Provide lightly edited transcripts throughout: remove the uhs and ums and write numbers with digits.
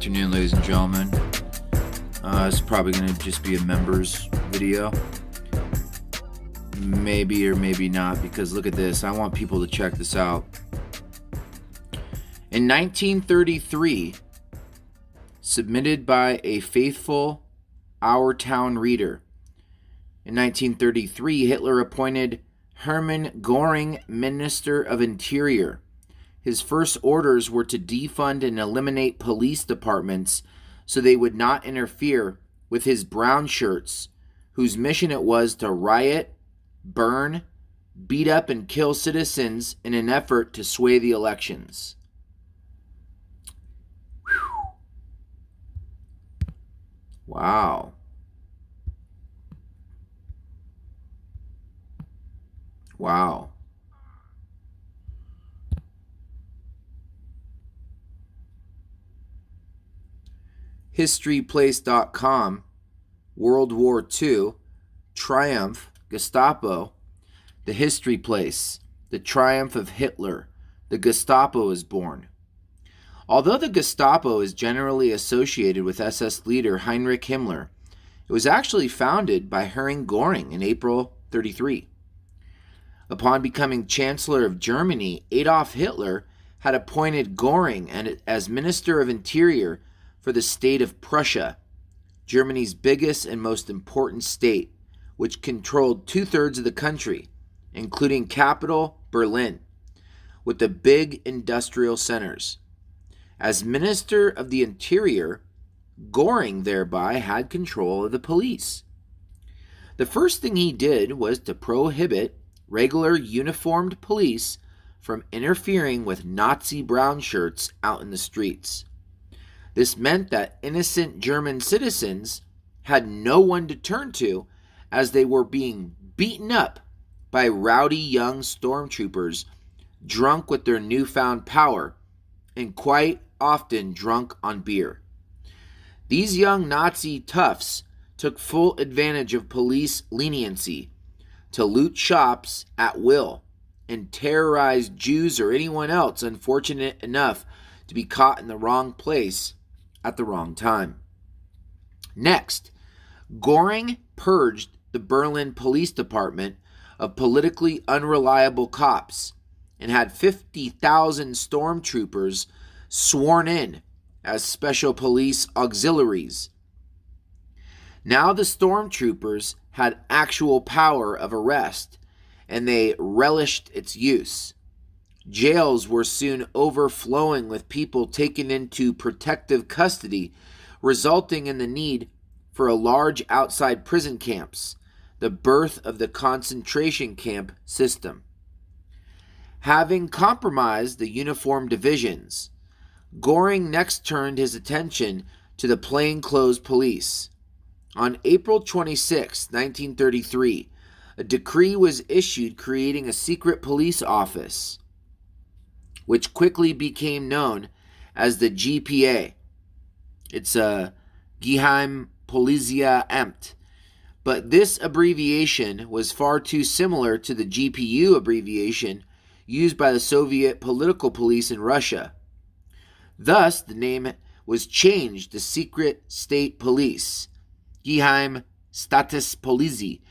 afternoon, ladies and gentlemen. It's probably going to just be a members video. Maybe or maybe not, because look at this. I want people to check this out. In 1933, submitted by a faithful Our Town reader. In 1933, Hitler appointed Hermann Göring Minister of Interior. His first orders were to defund and eliminate police departments so they would not interfere with his brown shirts, whose mission it was to riot, burn, beat up, and kill citizens in an effort to sway the elections. Whew. Wow. Wow. HistoryPlace.com, World War II, Triumph, Gestapo, The History Place, The Triumph of Hitler, the Gestapo is born. Although the Gestapo is generally associated with SS leader Heinrich Himmler, it was actually founded by Hermann Göring in April 1933. Upon becoming Chancellor of Germany, Adolf Hitler had appointed Göring as Minister of Interior for the state of Prussia, Germany's biggest and most important state, which controlled 2/3 of the country, including capital Berlin, with the big industrial centers. As Minister of the Interior, Göring thereby had control of the police. The first thing he did was to prohibit regular uniformed police from interfering with Nazi brown shirts out in the streets. This meant that innocent German citizens had no one to turn to as they were being beaten up by rowdy young stormtroopers drunk with their newfound power and quite often drunk on beer. These young Nazi toughs took full advantage of police leniency to loot shops at will and terrorize Jews or anyone else unfortunate enough to be caught in the wrong place at the wrong time. Next, Göring purged the Berlin Police Department of politically unreliable cops and had 50,000 stormtroopers sworn in as special police auxiliaries. Now the stormtroopers had actual power of arrest, and they relished its use. Jails were soon overflowing with people taken into protective custody, resulting in the need for a large outside prison camps, the birth of the concentration camp system. Having compromised the uniform divisions, Göring next turned his attention to the plainclothes police. On April 26, 1933, a decree was issued creating a secret police office, which quickly became known as the GPA. It's a Geheimpolizeiamt, but this abbreviation was far too similar to the GPU abbreviation used by the Soviet political police in Russia. Thus, the name was changed to Secret State Police, Geheim Staatspolizei.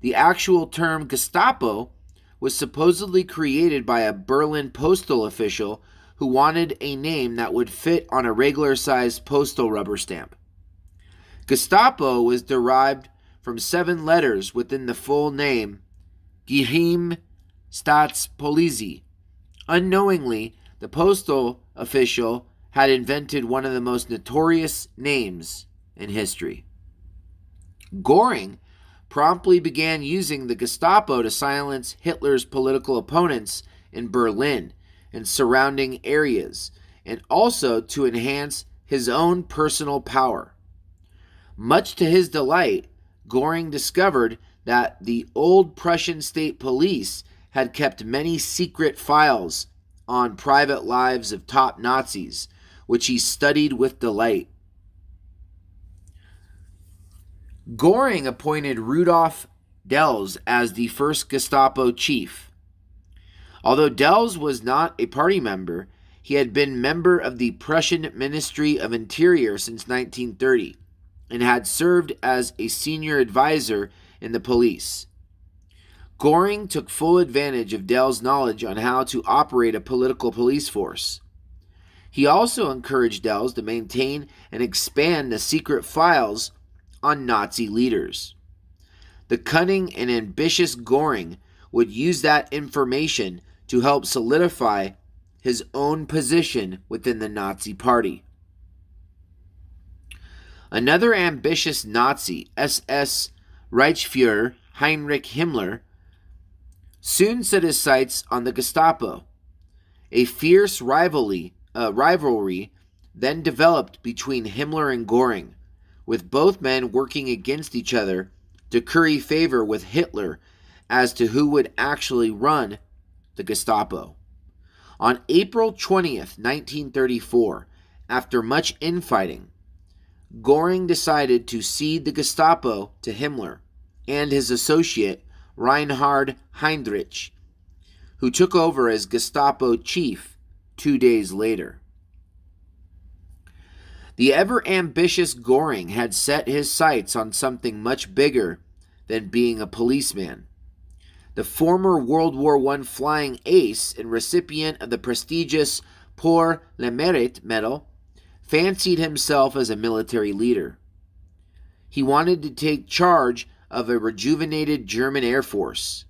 The actual term Gestapo was supposedly created by a Berlin postal official who wanted a name that would fit on a regular-sized postal rubber stamp. Gestapo was derived from 7 letters within the full name, Geheim Staatspolizei. Unknowingly, the postal official had invented one of the most notorious names in history. Göring promptly began using the Gestapo to silence Hitler's political opponents in Berlin and surrounding areas, and also to enhance his own personal power. Much to his delight, Göring discovered that the old Prussian state police had kept many secret files on private lives of top Nazis, which he studied with delight. Göring appointed Rudolf Dels as the first Gestapo chief. Although Dels was not a party member, He had been member of the Prussian Ministry of Interior since 1930 and had served as a senior advisor in the police. Göring took full advantage of Dell's knowledge on how to operate a political police force. He also encouraged Dell to maintain and expand the secret files on Nazi leaders. The cunning and ambitious Göring would use that information to help solidify his own position within the Nazi Party. Another ambitious Nazi, SS Reichsfuhrer Heinrich Himmler, soon set his sights on the Gestapo. A fierce rivalry then developed between Himmler and Göring, with both men working against each other to curry favor with Hitler as to who would actually run the Gestapo. On April 20th, 1934, after much infighting, Göring decided to cede the Gestapo to Himmler and his associate Reinhard Heydrich, who took over as Gestapo chief 2 days later. The ever-ambitious Göring had set his sights on something much bigger than being a policeman. The former World War I flying ace and recipient of the prestigious Pour le Mérite medal fancied himself as a military leader. He wanted to take charge of a rejuvenated German Air Force.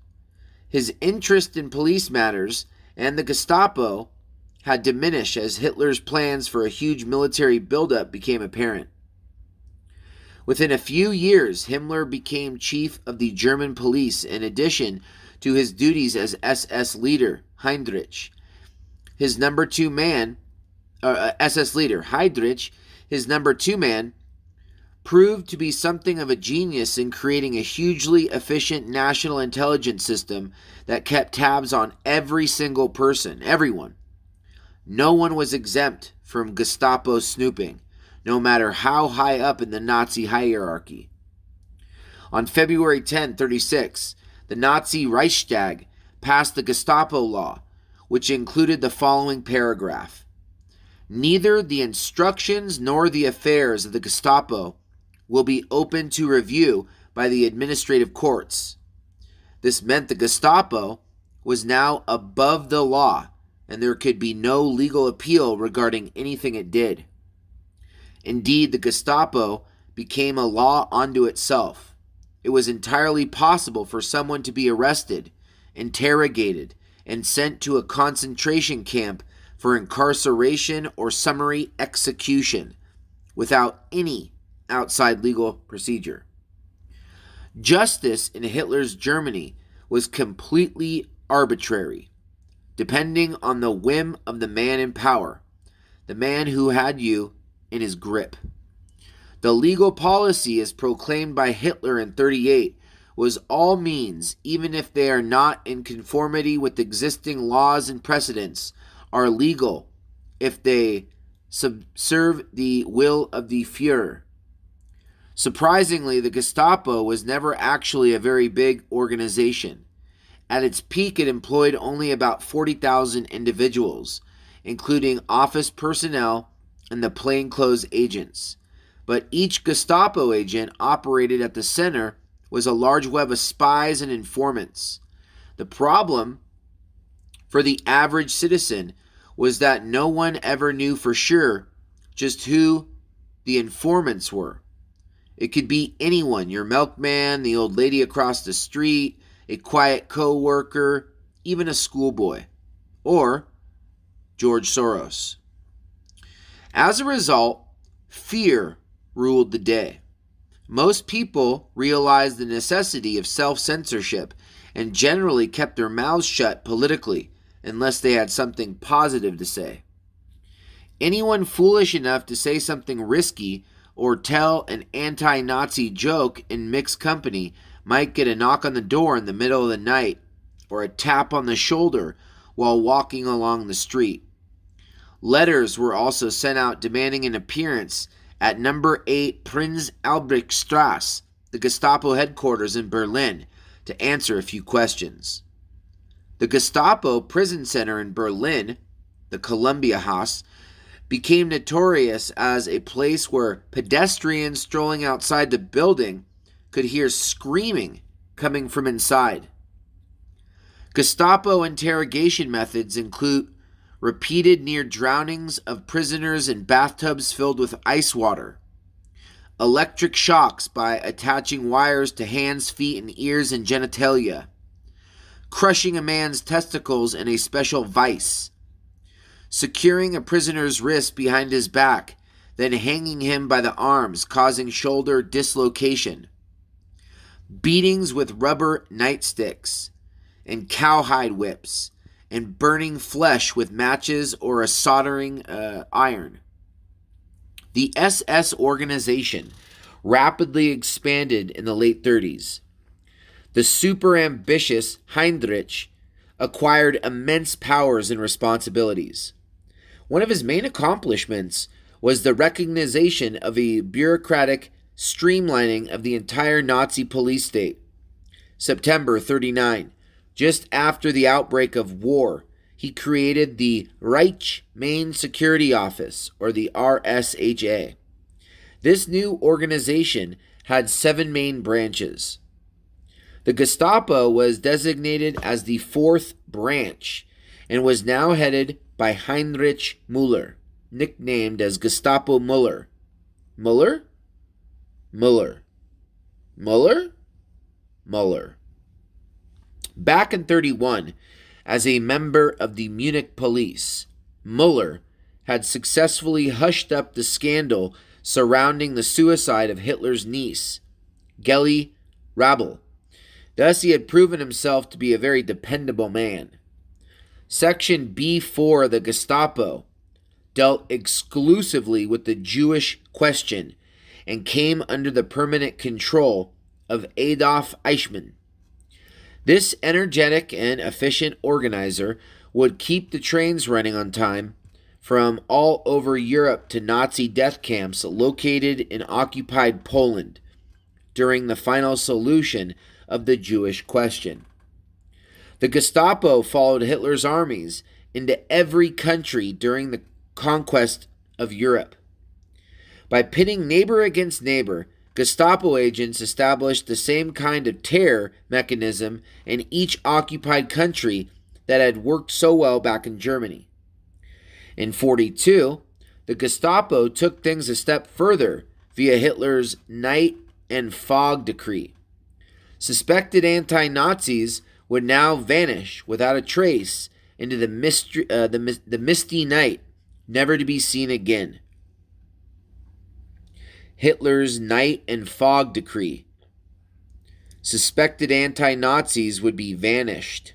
His interest in police matters and the Gestapo had diminished as Hitler's plans for a huge military buildup became apparent. Within a few years, Himmler became chief of the German police in addition to his duties as SS leader, Heydrich. His number two man, SS leader, Heydrich, his number two man, proved to be something of a genius in creating a hugely efficient national intelligence system that kept tabs on every single person, everyone. No one was exempt from Gestapo snooping, no matter how high up in the Nazi hierarchy. On February 10, 1936, the Nazi Reichstag passed the Gestapo law, which included the following paragraph: "Neither the instructions nor the affairs of the Gestapo will be open to review by the administrative courts." This meant the Gestapo was now above the law, and there could be no legal appeal regarding anything it did. Indeed, the Gestapo became a law unto itself. It was entirely possible for someone to be arrested, interrogated, and sent to a concentration camp for incarceration or summary execution without any outside legal procedure. Justice in Hitler's Germany was completely arbitrary, depending on the whim of the man in power, the man who had you in his grip. The legal policy as proclaimed by Hitler in 1938 was all means, even if they are not in conformity with existing laws and precedents, are legal if they subserve the will of the Führer. Surprisingly, the Gestapo was never actually a very big organization. At its peak, it employed only about 40,000 individuals, including office personnel and the plainclothes agents. But each Gestapo agent operated at the center was a large web of spies and informants. The problem for the average citizen was that no one ever knew for sure just who the informants were. It could be anyone, your milkman, the old lady across the street, a quiet co-worker, even a schoolboy, or George Soros. As a result, fear ruled the day. Most people realized the necessity of self-censorship and generally kept their mouths shut politically unless they had something positive to say. Anyone foolish enough to say something risky or tell an anti-Nazi joke in mixed company might get a knock on the door in the middle of the night or a tap on the shoulder while walking along the street. Letters were also sent out demanding an appearance at number 8 Prinz Albrechtstrasse, the Gestapo headquarters in Berlin, to answer a few questions. The Gestapo prison center in Berlin the Columbia House, became notorious as a place where pedestrians strolling outside the building could hear screaming coming from inside. Gestapo interrogation methods include repeated near drownings of prisoners in bathtubs filled with ice water, electric shocks by attaching wires to hands, feet, and ears and genitalia, crushing a man's testicles in a special vise, securing a prisoner's wrist behind his back, then hanging him by the arms, causing shoulder dislocation, beatings with rubber nightsticks and cowhide whips, and burning flesh with matches or a soldering iron. The SS organization rapidly expanded in the late 30s. The super-ambitious Heinrich acquired immense powers and responsibilities. One of his main accomplishments was the recognition of a bureaucratic streamlining of the entire Nazi police state. September 39, just after the outbreak of war, he created the Reich Main Security Office, or the RSHA. This new organization had 7 main branches. The Gestapo was designated as the 4th branch and was now headed by Heinrich Müller, nicknamed as Gestapo Müller. Müller? Müller. Müller? Müller. Back in 1931, as a member of the Munich police, Müller had successfully hushed up the scandal surrounding the suicide of Hitler's niece, Geli Rabel. Thus, he had proven himself to be a very dependable man. Section B4 of the Gestapo dealt exclusively with the Jewish question and came under the permanent control of Adolf Eichmann. This energetic and efficient organizer would keep the trains running on time from all over Europe to Nazi death camps located in occupied Poland during the final solution of the Jewish question. The Gestapo followed Hitler's armies into every country during the conquest of Europe. By pitting neighbor against neighbor, Gestapo agents established the same kind of terror mechanism in each occupied country that had worked so well back in Germany. In 1942, the Gestapo took things a step further via Hitler's night and fog decree. Suspected anti-Nazis would now vanish without a trace into the misty night, never to be seen again. Hitler's night and fog decree. Suspected anti-Nazis would be vanished.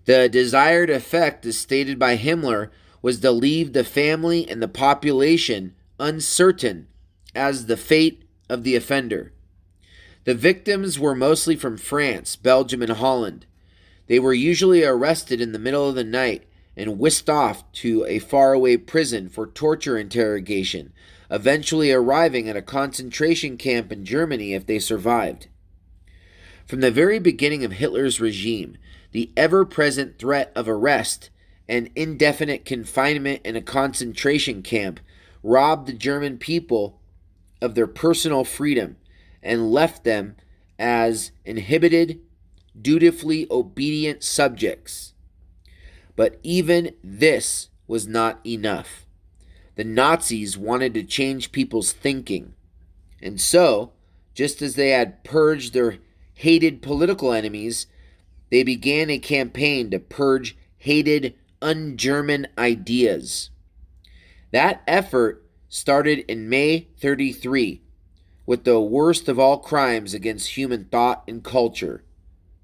The desired effect, as stated by Himmler, was to leave the family and the population uncertain as the fate of the offender. The victims were mostly from France, Belgium, and Holland. They were usually arrested in the middle of the night and whisked off to a faraway prison for torture interrogation, eventually arriving at a concentration camp in Germany if they survived. From the very beginning of Hitler's regime, the ever-present threat of arrest and indefinite confinement in a concentration camp robbed the German people of their personal freedom and left them as inhibited, dutifully obedient subjects. But even this was not enough. The Nazis wanted to change people's thinking. And so, just as they had purged their hated political enemies, they began a campaign to purge hated un-German ideas. That effort started in May 1933 with the worst of all crimes against human thought and culture,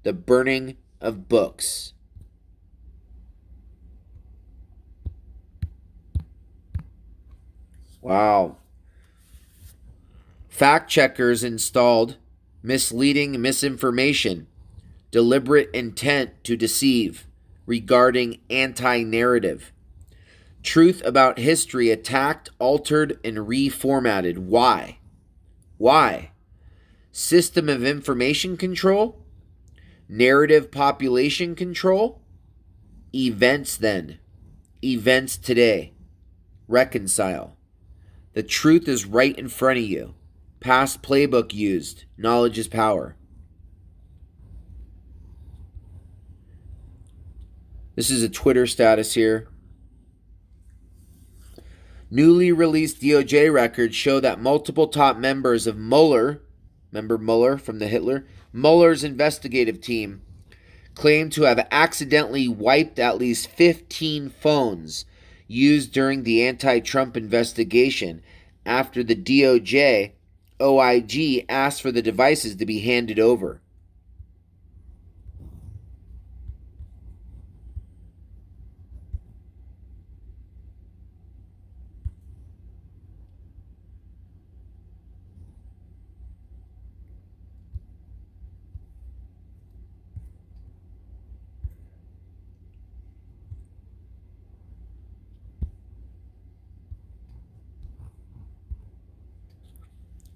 the burning of books. Wow. Fact checkers installed misleading misinformation, deliberate intent to deceive regarding anti-narrative. Truth about history attacked, altered, and reformatted. Why? Why? System of information control? Narrative population control? Events then. events today. Reconcile. The truth is right in front of you. Past playbook used. Knowledge is power. This is a Twitter status here. Newly released DOJ records show that multiple top members of Mueller, remember Mueller from the Hitler? Mueller's investigative team claim to have accidentally wiped at least 15 phones used during the anti-Trump investigation after the DOJ OIG asked for the devices to be handed over.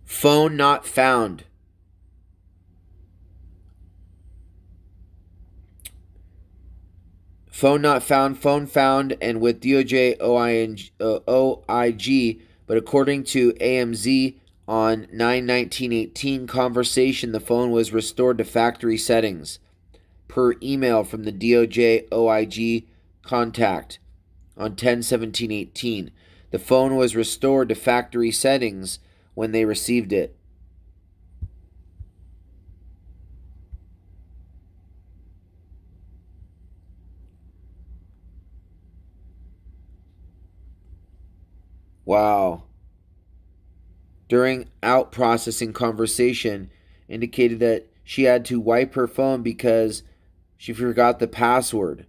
Phone not found. Phone not found. Phone found and with DOJ OIG, but according to AMZ on 9/19/18 conversation, the phone was restored to factory settings per email from the DOJ OIG contact on 10/17/18. The phone was restored to factory settings when they received it. Wow. During out processing conversation indicated that she had to wipe her phone because she forgot the password.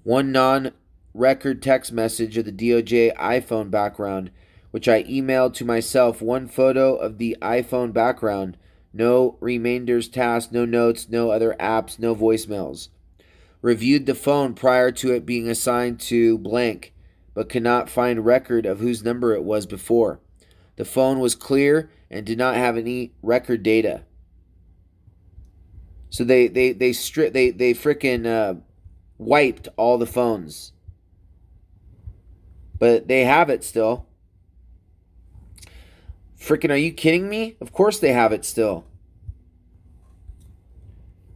One non-record text message of the DOJ iPhone background, which I emailed to myself, one photo of the iPhone background, no reminders task, no notes, no other apps, no voicemails. Reviewed the phone prior to it being assigned to blank, but could not find record of whose number it was before. The phone was clear and did not have any record data. So they freaking wiped all the phones. But they have it still. Freaking, are you kidding me? Of course they have it still.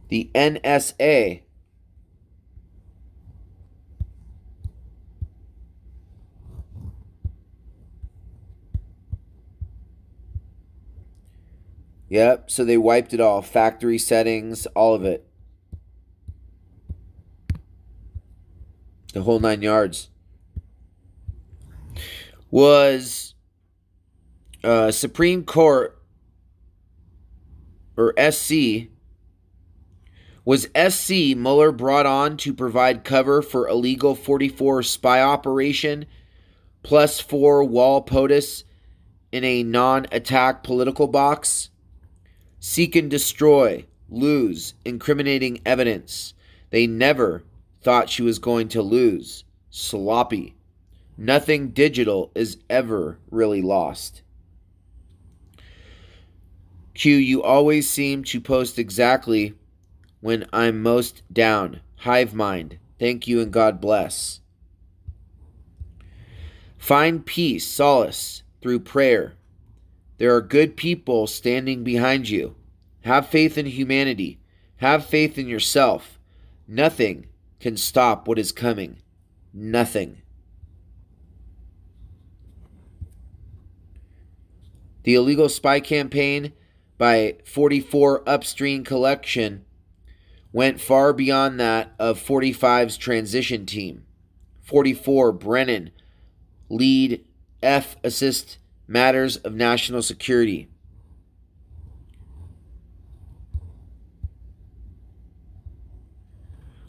The NSA. Yep, so they wiped it all. Factory settings, all of it. The whole 9 yards. Was Supreme Court, or SC, was SC Mueller brought on to provide cover for illegal 44 spy operation plus 4 wall POTUS in a non-attack political box? Seek and destroy, lose, incriminating evidence. They never thought she was going to lose. Sloppy. Nothing digital is ever really lost. Q, you always seem to post exactly when I'm most down. Hive mind. Thank you and God bless. Find peace, solace through prayer. There are good people standing behind you. Have faith in humanity. Have faith in yourself. Nothing can stop what is coming. Nothing. The illegal spy campaign by 44 Upstream Collection went far beyond that of 45's transition team. 44 Brennan, lead F assist matters of national security.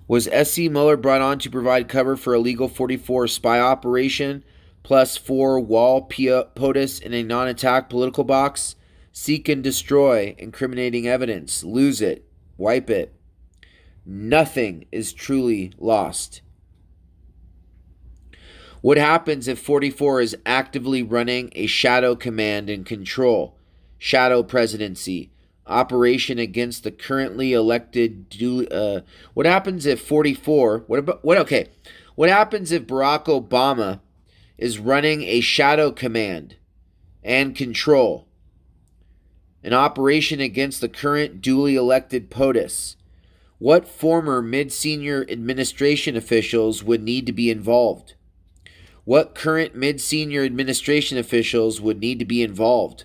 Was SC Mueller brought on to provide cover for illegal 44 spy operation plus 4 wall POTUS in a non-attack political box? Seek and destroy incriminating evidence. Lose it. Wipe it. Nothing is truly lost. What happens if 44 is actively running a shadow command and control, shadow presidency, operation against the currently elected? What happens if 44? What What happens if Barack Obama is running a shadow command and control, an operation against the current duly elected POTUS? What former mid-senior administration officials would need to be involved? What current mid-senior administration officials would need to be involved?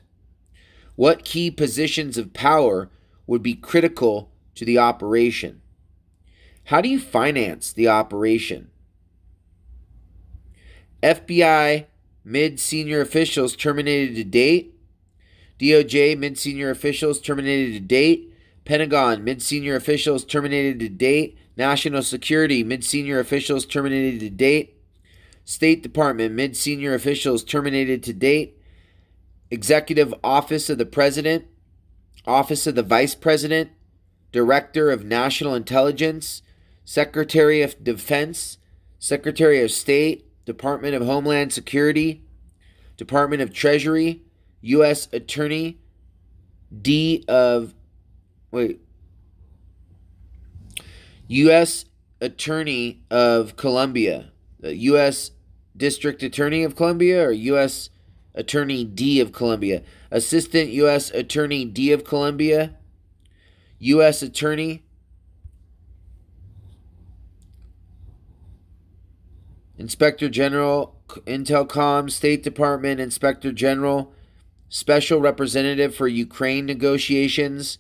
What key positions of power would be critical to the operation? How do you finance the operation? FBI mid-senior officials terminated to date. DOJ mid-senior officials terminated to date. Pentagon mid-senior officials terminated to date. National Security mid-senior officials terminated to date. State Department mid-senior officials terminated to date. Executive Office of the President, Office of the Vice President, Director of National Intelligence, Secretary of Defense, Secretary of State, Department of Homeland Security, Department of Treasury, U.S. Attorney, U.S. Attorney of Columbia, U.S. District Attorney of Columbia, or U.S. Attorney D of Columbia, Assistant U.S. Attorney D of Columbia, U.S. Attorney, Inspector General, Intelcom, State Department, Inspector General, Special Representative for Ukraine negotiations,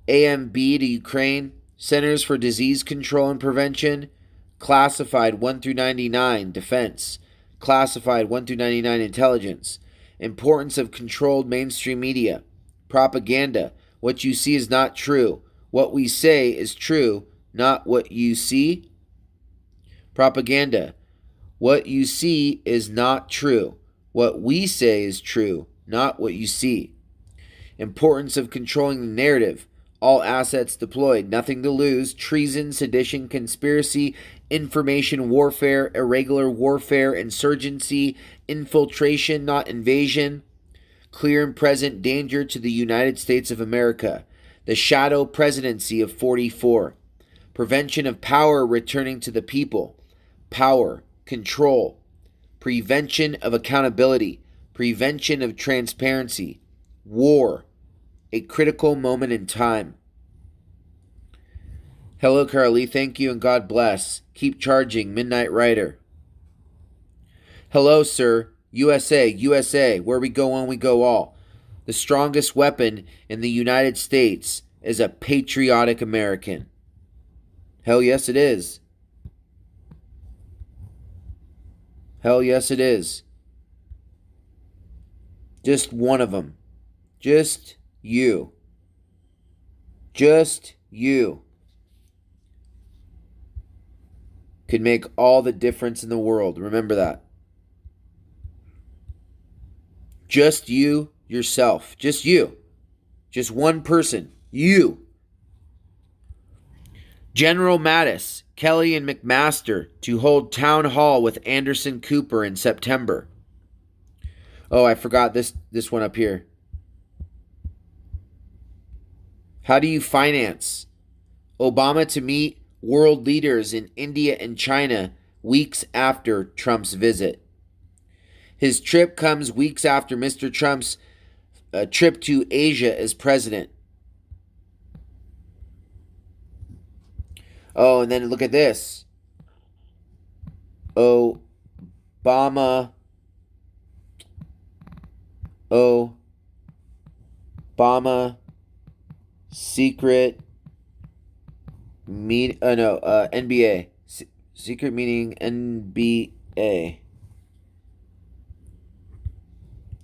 AMB to Ukraine, Centers for Disease Control and Prevention, Classified 1 through 99, Defense, Classified 1 through 99, Intelligence, Importance of Controlled Mainstream Media, Propaganda, what you see is not true, what we say is true, not what you see. Propaganda, what you see is not true, what we say is true, not what you see. Importance of controlling the narrative, all assets deployed, nothing to lose, treason, sedition, conspiracy, information warfare, irregular warfare, insurgency, infiltration, not invasion, clear and present danger to the United States of America, the shadow presidency of 44, prevention of power returning to the people, power, control, prevention of accountability, prevention of transparency, war, a critical moment in time. Hello, Carly. Thank you and God bless. Keep charging, Midnight Rider. Hello, sir. USA, USA. Where we go on, we go all. The strongest weapon in the United States is a patriotic American. Hell yes, it is. Hell yes, it is. Just one of them. Just you. Just you could make all the difference in the world. Remember that. Just you, yourself. Just you. Just one person. You. General Mattis, Kelly, and McMaster to hold town hall with Anderson Cooper in September. Oh, I forgot this one up here. How do you finance? Obama to meet world leaders in India and China weeks after Trump's visit. His trip comes weeks after Mr. Trump's trip to Asia as president. Oh, and then look at this. Obama secret meet NBA secret meeting NBA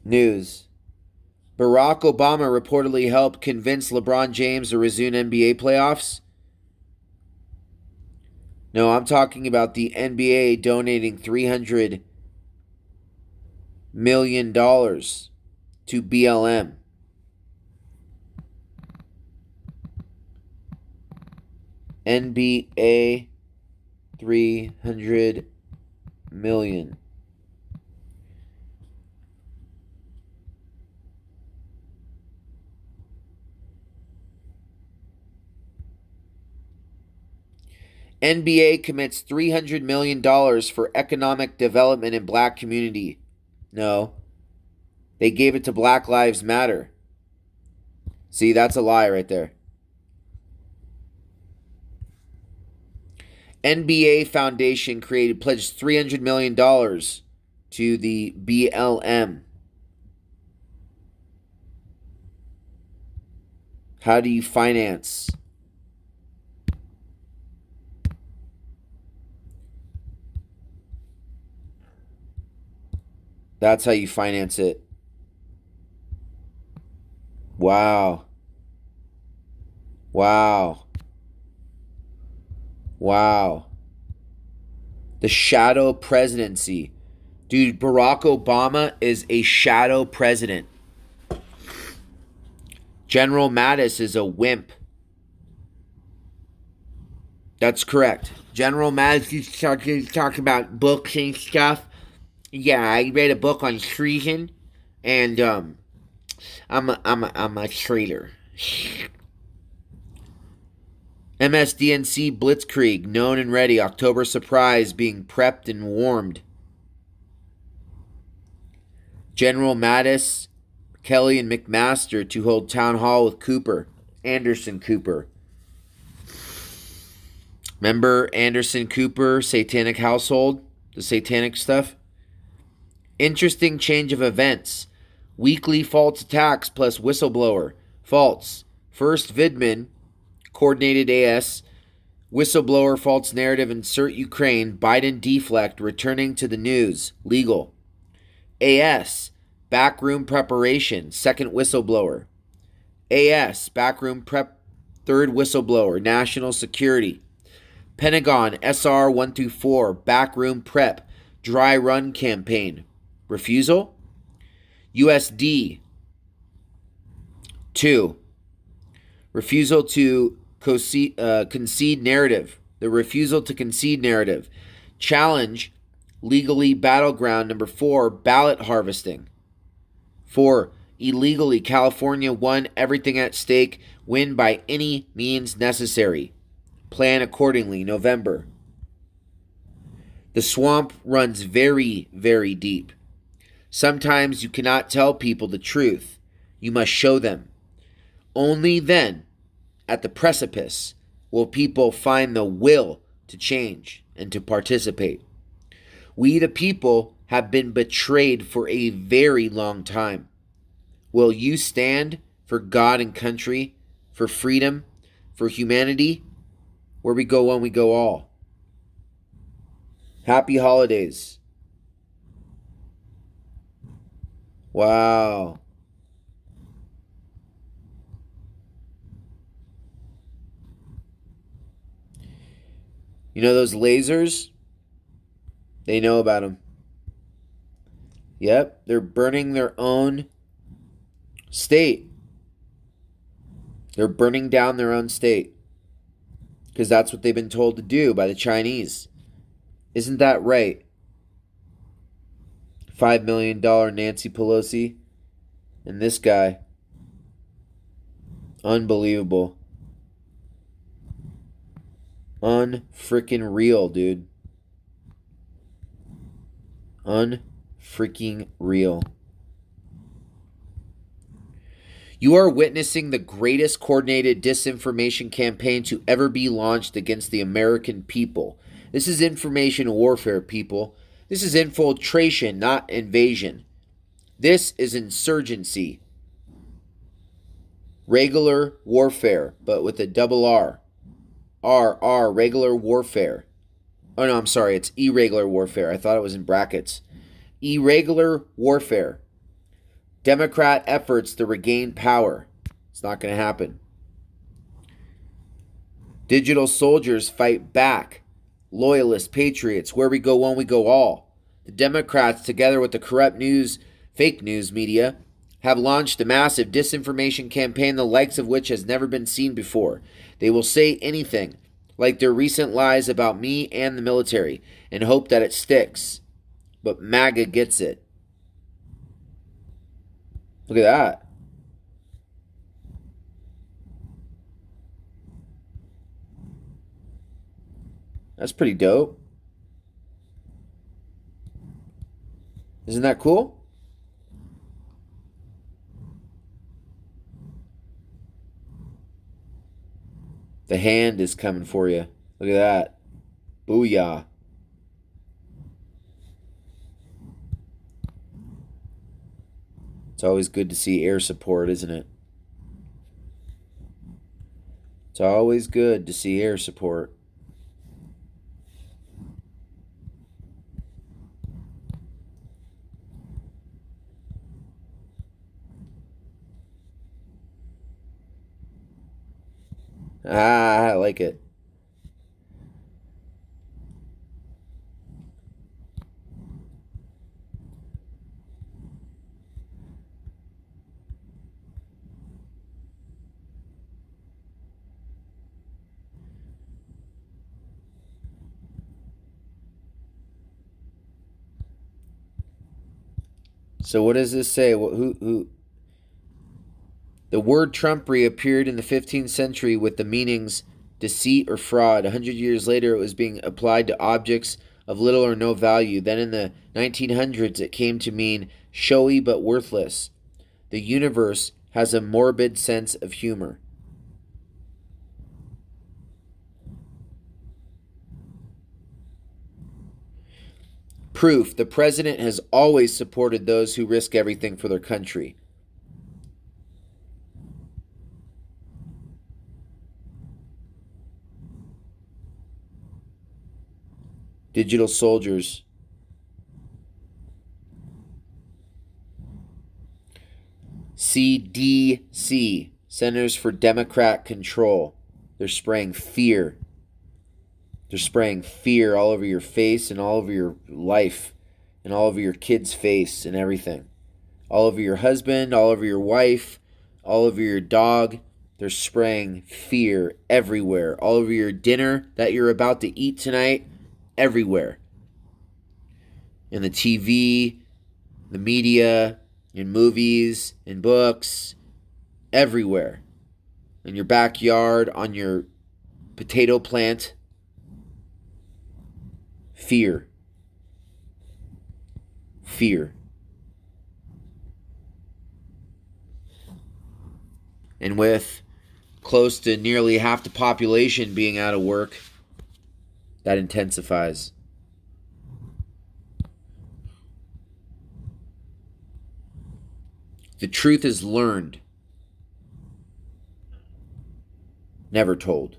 news. Barack Obama reportedly helped convince LeBron James to resume NBA playoffs. No, I'm talking about the NBA donating $300 million to BLM. NBA $300 million. NBA commits $300 million for economic development in black community. No. They gave it to Black Lives Matter. See, that's a lie right there. NBA Foundation pledged $300 million to the BLM. How do you finance? That's how you finance it. Wow. Wow. Wow. The shadow presidency. Dude, Barack Obama is a shadow president. General Mattis is a wimp. That's correct. General Mattis is talking about books and stuff. Yeah, I read a book on treason, and I'm a traitor. MSDNC Blitzkrieg, known and ready. October surprise, being prepped and warmed. General Mattis, Kelly, and McMaster to hold town hall with Cooper. Anderson Cooper. Remember Anderson Cooper, Satanic Household? The satanic stuff? Interesting change of events. Weekly false attacks plus whistleblower. False. First Vidman, coordinated AS. Whistleblower false narrative insert Ukraine. Biden deflect returning to the news. Legal. AS. Backroom preparation. Second whistleblower. AS. Backroom prep. Third whistleblower. National security. Pentagon SR 124. Backroom prep. Dry run campaign. Refusal. USD 2. Refusal to concede narrative. The refusal to concede narrative. Challenge legally battleground. Number 4, ballot harvesting. 4, illegally California won everything at stake. Win by any means necessary. Plan accordingly. November. The swamp runs very, very deep. Sometimes you cannot tell people the truth. You must show them. Only then, at the precipice, will people find the will to change and to participate. We, the people, have been betrayed for a very long time. Will you stand for God and country, for freedom, for humanity? Where we go one, we go all. Happy holidays. Wow. You know those lasers? They know about them. Yep, they're burning their own state. They're burning down their own state. Because that's what they've been told to do by the Chinese. Isn't that right? $5 million Nancy Pelosi and this guy. Unbelievable. Unfreaking real, dude. Unfreaking real. You are witnessing the greatest coordinated disinformation campaign to ever be launched against the American people. This is information warfare, people. This is infiltration, not invasion. This is insurgency. Regular warfare, but with a double R. R, regular warfare. Oh no, I'm sorry, it's irregular warfare. I thought it was in brackets. Irregular warfare. Democrat efforts to regain power. It's not going to happen. Digital soldiers fight back. Loyalists, patriots, where we go one, we go all. The Democrats, together with the corrupt news, fake news media, have launched a massive disinformation campaign the likes of which has never been seen before. They will say anything, like their recent lies about me and the military, and hope that it sticks. But MAGA gets it. Look at that. That's pretty dope. Isn't that cool? The hand is coming for you. Look at that. Booyah. It's always good to see air support, isn't it? It's always good to see air support. Ah, I like it. So what does this say? Who? The word trumpery appeared in the 15th century with the meanings deceit or fraud. 100 years later, it was being applied to objects of little or no value. Then in the 1900s, it came to mean showy but worthless. The universe has a morbid sense of humor. Proof: the president has always supported those who risk everything for their country. Digital soldiers. CDC, Centers for Democrat Control. They're spraying fear. They're spraying fear all over your face and all over your life and all over your kid's face and everything. All over your husband, all over your wife, all over your dog. They're spraying fear everywhere. All over your dinner that you're about to eat tonight, everywhere. In the TV, the media, in movies, in books, everywhere. In your backyard, on your potato plant. Fear. Fear. And with close to nearly half the population being out of work, that intensifies. The truth is learned, never told.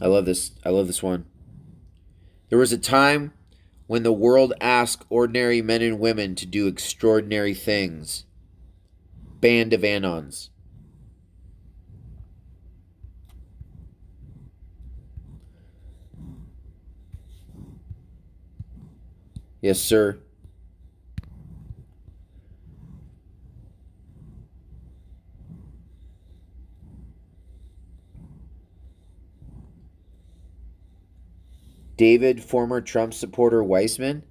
I love this. I love this one. There was a time when the world asked ordinary men and women to do extraordinary things. Band of Anons. Yes, sir. David, former Trump supporter Weissman.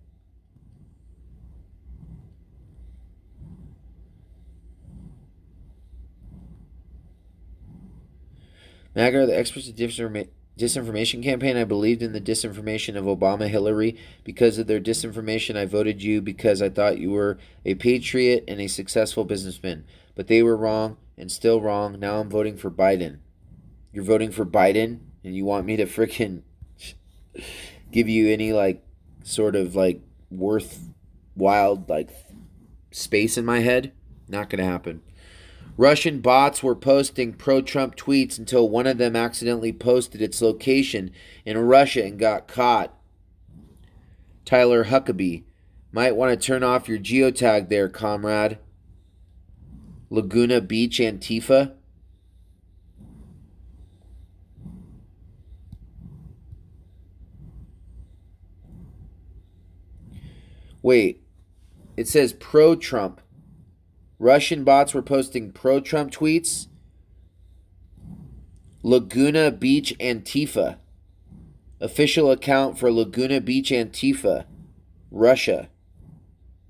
MAGA are the experts of disinformation campaign. I believed in the disinformation of Obama, Hillary. Because of their disinformation, I voted you because I thought you were a patriot and a successful businessman. But they were wrong and still wrong. Now I'm voting for Biden. You're voting for Biden and you want me to freaking give you any sort of worthwhile space in my head? Not gonna happen. Russian bots were posting pro-Trump tweets until one of them accidentally posted its location in Russia and got caught. Tyler Huckabee, might want to turn off your geotag there, comrade. Laguna Beach Antifa. Wait, it says pro-Trump. Russian bots were posting pro-Trump tweets. Laguna Beach Antifa. Official account for Laguna Beach Antifa. Russia.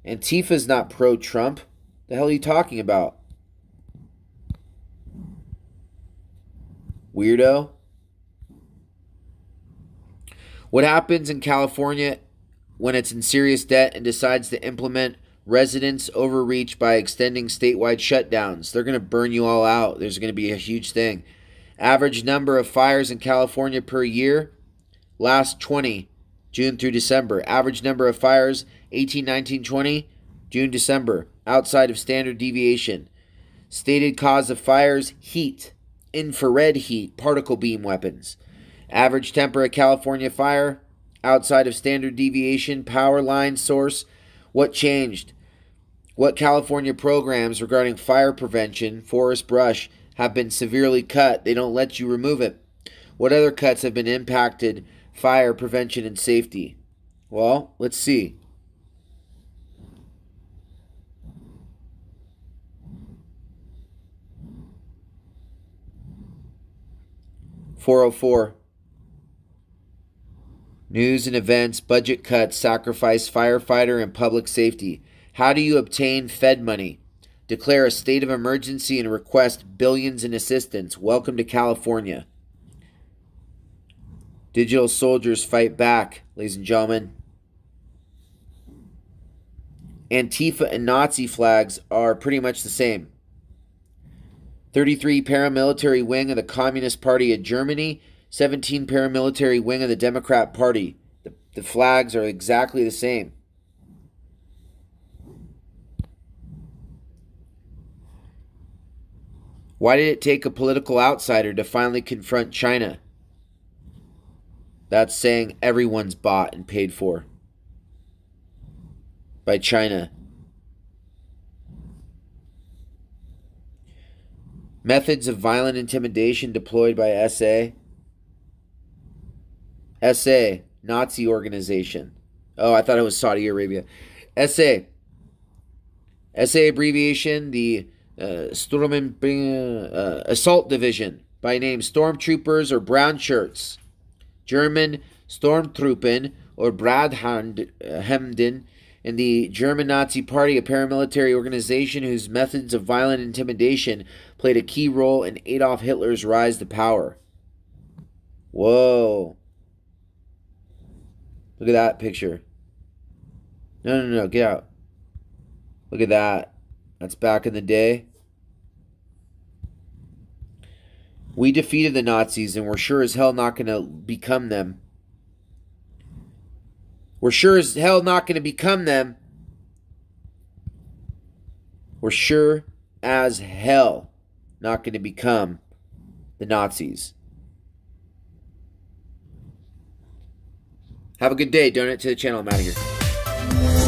Antifa's not pro-Trump. The hell are you talking about? Weirdo. What happens in California when it's in serious debt and decides to implement residents overreach by extending statewide shutdowns? They're going to burn you all out. There's going to be a huge thing. Average number of fires in California per year, last 20, June through December. Average number of fires, 18, 19, 20, June, December, outside of standard deviation. Stated cause of fires, heat, infrared heat, particle beam weapons. Average temperature of California fire, outside of standard deviation, power line source. What changed? What California programs regarding fire prevention, forest brush, have been severely cut? They don't let you remove it. What other cuts have been impacted fire prevention and safety? Well, let's see. .404 News and events, budget cuts, sacrifice firefighter and public safety. How do you obtain Fed money? Declare a state of emergency and request billions in assistance. Welcome to California. Digital soldiers fight back, ladies and gentlemen. Antifa and Nazi flags are pretty much the same. 33 paramilitary wing of the Communist Party of Germany, 17 paramilitary wing of the Democrat Party. The flags are exactly the same. Why did it take a political outsider to finally confront China? That's saying everyone's bought and paid for by China. Methods of violent intimidation deployed by SA. SA, Nazi organization. Oh, I thought it was Saudi Arabia. SA abbreviation, the Assault Division, by name Stormtroopers or Brown Shirts. German Stormtruppen or Bradhemden, in the German Nazi Party, a paramilitary organization whose methods of violent intimidation played a key role in Adolf Hitler's rise to power. Whoa. Look at that picture. No, get out. Look at that. That's back in the day. We defeated the Nazis and we're sure as hell not going to become them. We're sure as hell not going to become them. We're sure as hell not going to become the Nazis. Have a good day. Donate to the channel. I'm out of here.